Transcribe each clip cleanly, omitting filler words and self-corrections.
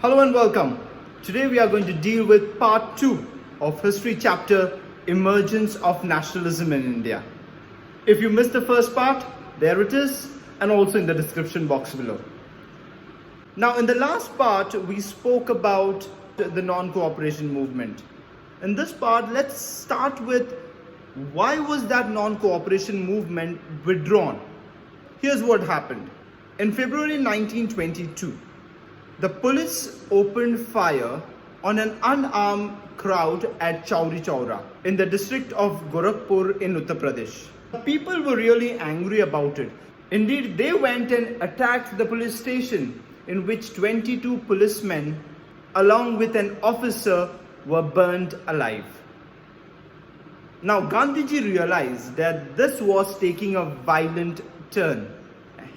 Hello and welcome. Today we are going to deal with part 2 of history chapter Emergence of Nationalism in India. If you missed the first part, there it is, and also in the description box below. Now in the last part we spoke about the non-cooperation movement. In this part, let's start with why was that non-cooperation movement withdrawn? Here's what happened. In February 1922, the police opened fire on an unarmed crowd at Chauri Chaura in the district of Gorakhpur in Uttar Pradesh. People were really angry about it. Indeed, they went and attacked the police station in which 22 policemen along with an officer were burned alive. Now Gandhiji realized that this was taking a violent turn.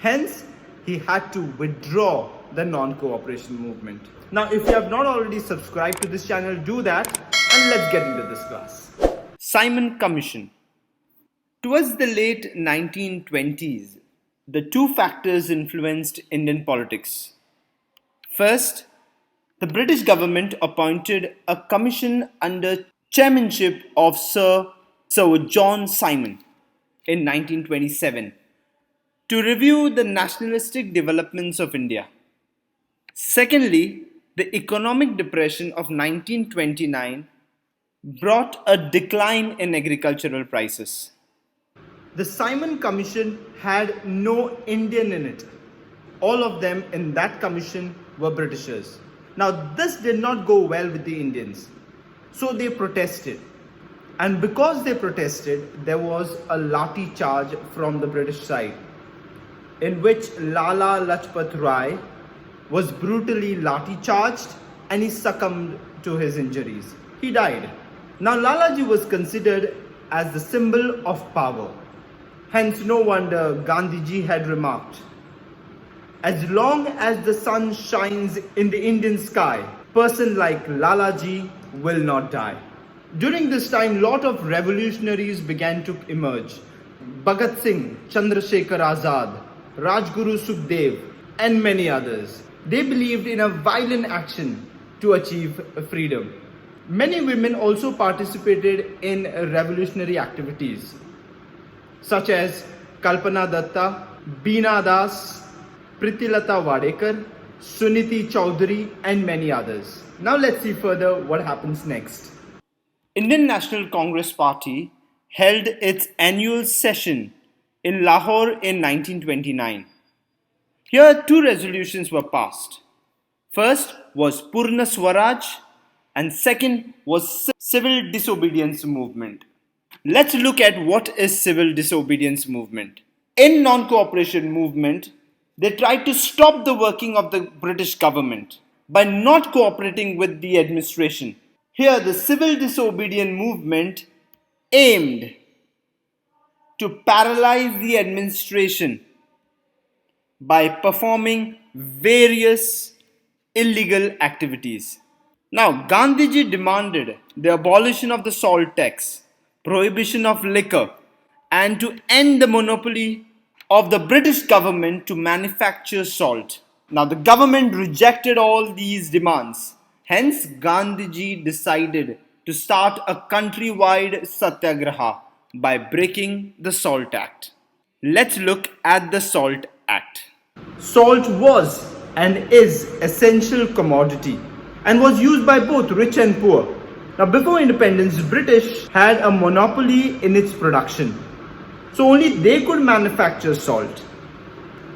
Hence, he had to withdraw the non-cooperation movement. Now, if you have not already subscribed to this channel, do that and let's get into this class. Simon Commission. Towards the late 1920s, the two factors influenced Indian politics. First, the British government appointed a commission under chairmanship of Sir John Simon in 1927 to review the nationalistic developments of India. Secondly, the economic depression of 1929 brought a decline in agricultural prices. The Simon Commission had no Indian in it. All of them in that commission were Britishers. Now this did not go well with the Indians. So they protested. And because they protested, there was a lathi charge from the British side, in which Lala Lajpat Rai was brutally lathi charged and he succumbed to his injuries. He died. Now Lalaji was considered as the symbol of power. Hence no wonder Gandhiji had remarked, as long as the sun shines in the Indian sky, person like Lalaji will not die. During this time, lot of revolutionaries began to emerge. Bhagat Singh, Chandrasekhar Azad, Rajguru Sukhdev, and many others. They believed in a violent action to achieve freedom. Many women also participated in revolutionary activities, such as Kalpana Datta, Beena Das, Pritilata Wadekar, Suniti Chowdhury, and many others. Now let's see further what happens next. Indian National Congress Party held its annual session in Lahore in 1929. Here two resolutions were passed. First was Purna Swaraj and second was Civil Disobedience Movement. Let's look at what is Civil Disobedience Movement. In non-cooperation movement, they tried to stop the working of the British government by not cooperating with the administration. Here the Civil Disobedience Movement aimed to paralyze the administration by performing various illegal activities. Now, Gandhiji demanded the abolition of the salt tax, prohibition of liquor, and to end the monopoly of the British government to manufacture salt. Now, the government rejected all these demands. Hence, Gandhiji decided to start a countrywide satyagraha by breaking the Salt Act. Let's look at the Salt Act. Salt was and is essential commodity and was used by both rich and poor. Now before independence, British had a monopoly in its production. So only they could manufacture salt.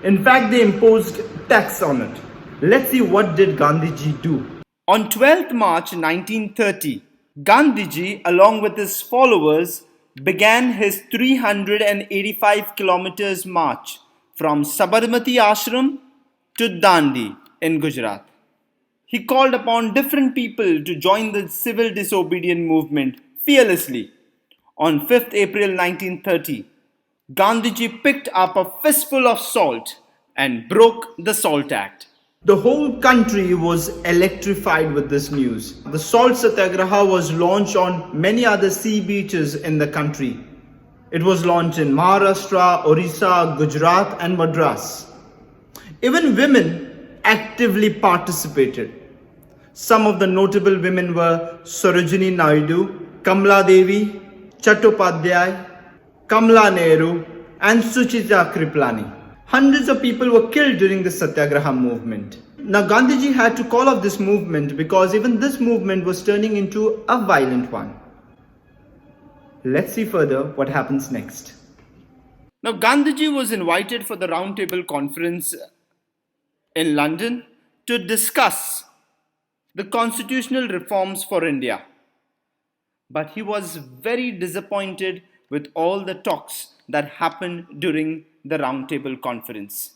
In fact, they imposed tax on it. Let's see what did Gandhiji do. On 12th March 1930, Gandhiji along with his followers began his 385 kilometers march from Sabarmati Ashram to Dandi in Gujarat. He called upon different people to join the civil disobedience movement fearlessly. On 5th April 1930, Gandhiji picked up a fistful of salt and broke the Salt Act. The whole country was electrified with this news. The Salt Satyagraha was launched on many other sea beaches in the country. It was launched in Maharashtra, Orissa, Gujarat and Madras. Even women actively participated. Some of the notable women were Sarojini Naidu, Kamla Devi, Chattopadhyay, Kamla Nehru, and Suchita Kriplani. Hundreds of people were killed during the Satyagraha movement. Now Gandhiji had to call off this movement because even this movement was turning into a violent one. Let's see further what happens next. Now Gandhiji was invited for the roundtable conference in London to discuss the constitutional reforms for India. But he was very disappointed with all the talks that happened during the roundtable conference.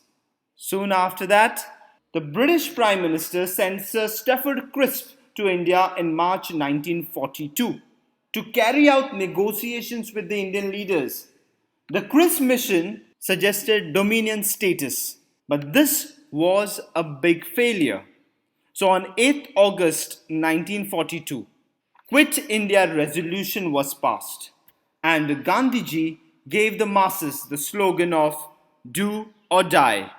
Soon after that, the British Prime Minister sent Sir Stafford Crisp to India in March 1942 to carry out negotiations with the Indian leaders. The Crisp mission suggested dominion status, but this was a big failure. So on 8th August 1942, Quit India resolution was passed, and Gandhiji gave the masses the slogan of do or die.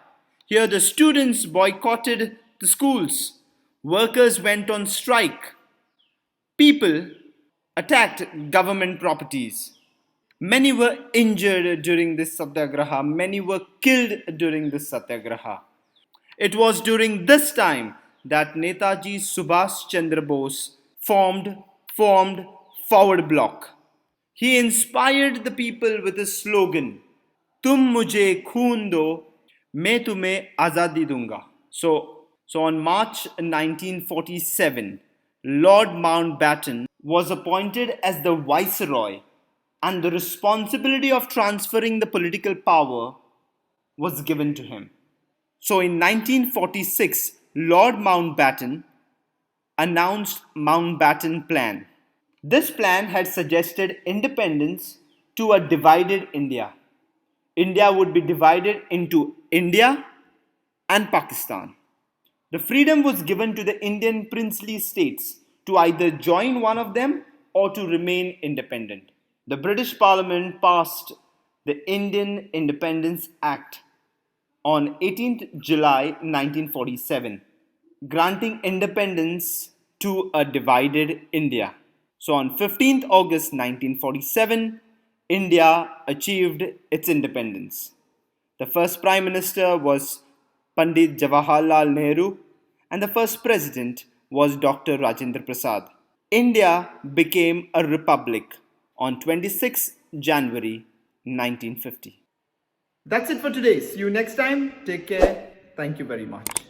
Here the students boycotted the schools, workers went on strike, people attacked government properties. Many were injured during this satyagraha, many were killed during this satyagraha. It was during this time that Netaji Subhash Chandra Bose formed Forward Bloc. He inspired the people with his slogan, "Tum mujhe khoon do, मैं तुम्हें आज़ादी दूंगा." So on March 1947, Lord Mountbatten was appointed as the Viceroy, and the responsibility of transferring the political power was given to him. So in 1946, Lord Mountbatten announced Mountbatten Plan. This plan had suggested independence to a divided India. India would be divided into India and Pakistan. The freedom was given to the Indian princely states to either join one of them or to remain independent. The British Parliament passed the Indian Independence Act on 18th July 1947, granting independence to a divided India. So on 15th August 1947, India achieved its independence. The first Prime Minister was Pandit Jawaharlal Nehru and the first President was Dr. Rajendra Prasad. India became a republic on 26 January 1950. That's it for today. See you next time. Take care. Thank you very much.